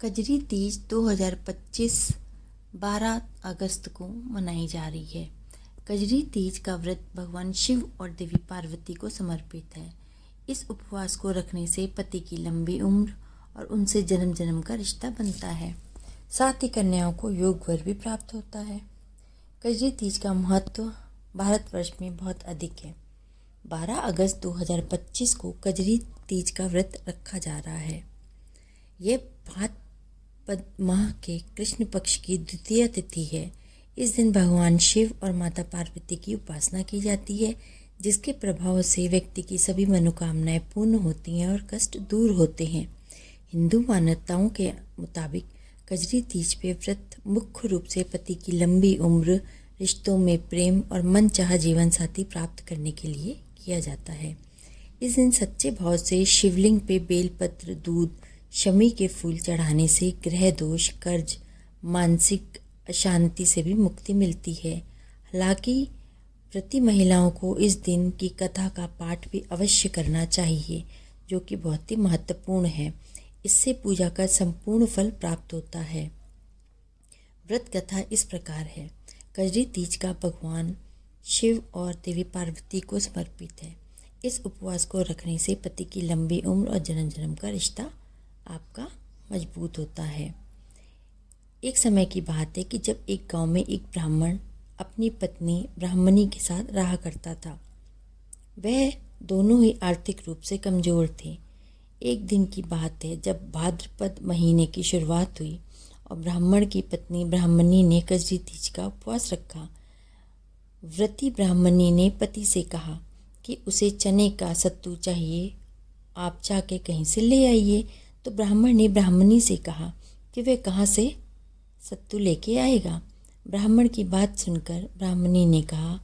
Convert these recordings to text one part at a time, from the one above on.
कजरी तीज 2025 12 अगस्त को मनाई जा रही है। कजरी तीज का व्रत भगवान शिव और देवी पार्वती को समर्पित है। इस उपवास को रखने से पति की लंबी उम्र और उनसे जन्म जन्म का रिश्ता बनता है। साथ ही कन्याओं को योग वर भी प्राप्त होता है। कजरी तीज का महत्व भारतवर्ष में बहुत अधिक है। 12 अगस्त 2025 को कजरी तीज का व्रत रखा जा रहा है। यह भाद्रपद माह के कृष्ण पक्ष की द्वितीय तिथि है। इस दिन भगवान शिव और माता पार्वती की उपासना की जाती है, जिसके प्रभाव से व्यक्ति की सभी मनोकामनाएं पूर्ण होती हैं और कष्ट दूर होते हैं। हिंदू मान्यताओं के मुताबिक कजरी तीज पे व्रत मुख्य रूप से पति की लंबी उम्र, रिश्तों में प्रेम और मनचाहा जीवन साथी प्राप्त करने के लिए किया जाता है। इस दिन सच्चे भाव से शिवलिंग पे बेलपत्र, दूध, शमी के फूल चढ़ाने से ग्रह दोष, कर्ज, मानसिक अशांति से भी मुक्ति मिलती है। हालांकि व्रती महिलाओं को इस दिन की कथा का पाठ भी अवश्य करना चाहिए, जो कि बहुत ही महत्वपूर्ण है। इससे पूजा का संपूर्ण फल प्राप्त होता है। व्रत कथा इस प्रकार है। कजरी तीज का भगवान शिव और देवी पार्वती को समर्पित है। इस उपवास को रखने से पति की लंबी उम्र और जन्म जन्म का रिश्ता आपका मजबूत होता है। एक समय की बात है कि जब एक गांव में एक ब्राह्मण अपनी पत्नी ब्राह्मणी के साथ रहा करता था। वह दोनों ही आर्थिक रूप से कमज़ोर थे। एक दिन की बात है जब भाद्रपद महीने की शुरुआत हुई और ब्राह्मण की पत्नी ब्राह्मणी ने कजरी तीज का उपवास रखा। व्रती ब्राह्मणी ने पति से कहा कि उसे चने का सत्तू चाहिए, आप जाके कहीं से ले आइए। तो ब्राह्मण ने ब्राह्मणी से कहा कि वह कहाँ से सत्तू लेके आएगा। ब्राह्मण की बात सुनकर ब्राह्मणी ने कहा,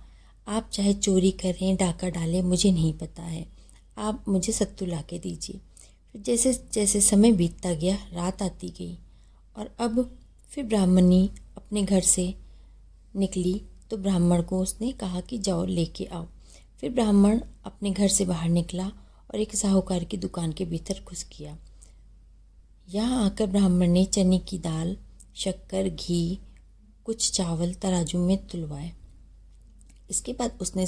आप चाहे चोरी करें, डाका डालें, मुझे नहीं पता है, आप मुझे सत्तू ला के दीजिए। फिर जैसे जैसे समय बीतता गया, रात आती गई और अब फिर ब्राह्मणी अपने घर से निकली तो ब्राह्मण को उसने कहा कि जाओ लेके आओ। फिर ब्राह्मण अपने घर से बाहर निकला और एक साहूकार की दुकान के भीतर घुस गया। यहाँ आकर ब्राह्मण ने चने की दाल, शक्कर, घी, कुछ चावल तराजू में तुलवाए। इसके बाद उसने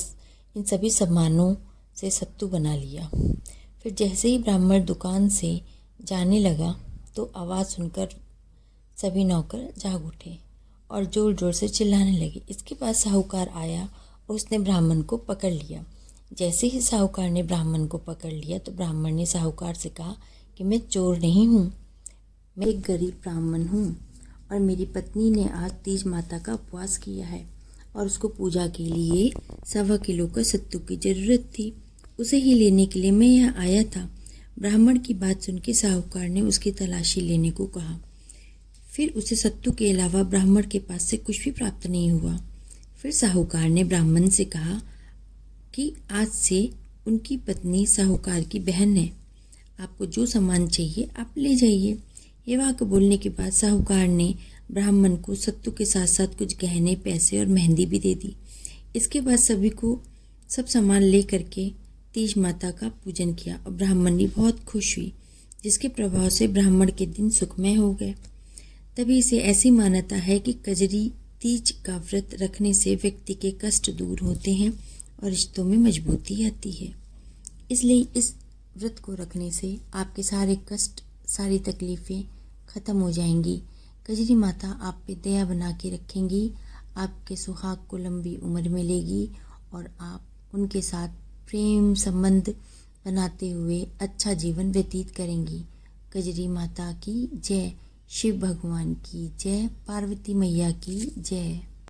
इन सभी सामानों से सत्तू बना लिया। फिर जैसे ही ब्राह्मण दुकान से जाने लगा तो आवाज़ सुनकर सभी नौकर जाग उठे और ज़ोर ज़ोर से चिल्लाने लगे। इसके बाद साहूकार आया और उसने ब्राह्मण को पकड़ लिया। जैसे ही साहूकार ने ब्राह्मण को पकड़ लिया तो ब्राह्मण ने साहूकार से कहा कि मैं चोर नहीं हूँ, मैं एक गरीब ब्राह्मण हूँ और मेरी पत्नी ने आज तीज माता का उपवास किया है और उसको पूजा के लिए 1.25 किलो का सत्तू की ज़रूरत थी। उसे ही लेने के लिए मैं यहाँ आया था। ब्राह्मण की बात सुन के साहूकार ने उसकी तलाशी लेने को कहा। फिर उसे सत्तू के अलावा ब्राह्मण के पास से कुछ भी प्राप्त नहीं हुआ। फिर साहूकार ने ब्राह्मण से कहा कि आज से उनकी पत्नी साहूकार की बहन है, आपको जो सामान चाहिए आप ले जाइए। ये वाक्य बोलने के बाद साहूकार ने ब्राह्मण को सत्तू के साथ साथ कुछ गहने, पैसे और मेहंदी भी दे दी। इसके बाद सभी को सब सामान ले करके तीज माता का पूजन किया और ब्राह्मणी बहुत खुश हुई, जिसके प्रभाव से ब्राह्मण के दिन सुखमय हो गए। तभी से ऐसी मान्यता है कि कजरी तीज का व्रत रखने से व्यक्ति के कष्ट दूर होते हैं और रिश्तों में मजबूती आती है। इसलिए इस व्रत को रखने से आपके सारे कष्ट, सारी तकलीफ़ें ख़त्म हो जाएंगी। कजरी माता आप पे दया बना के रखेंगी, आपके सुहाग को लंबी उम्र मिलेगी और आप उनके साथ प्रेम संबंध बनाते हुए अच्छा जीवन व्यतीत करेंगी। कजरी माता की जय, शिव भगवान की जय, पार्वती मैया की जय।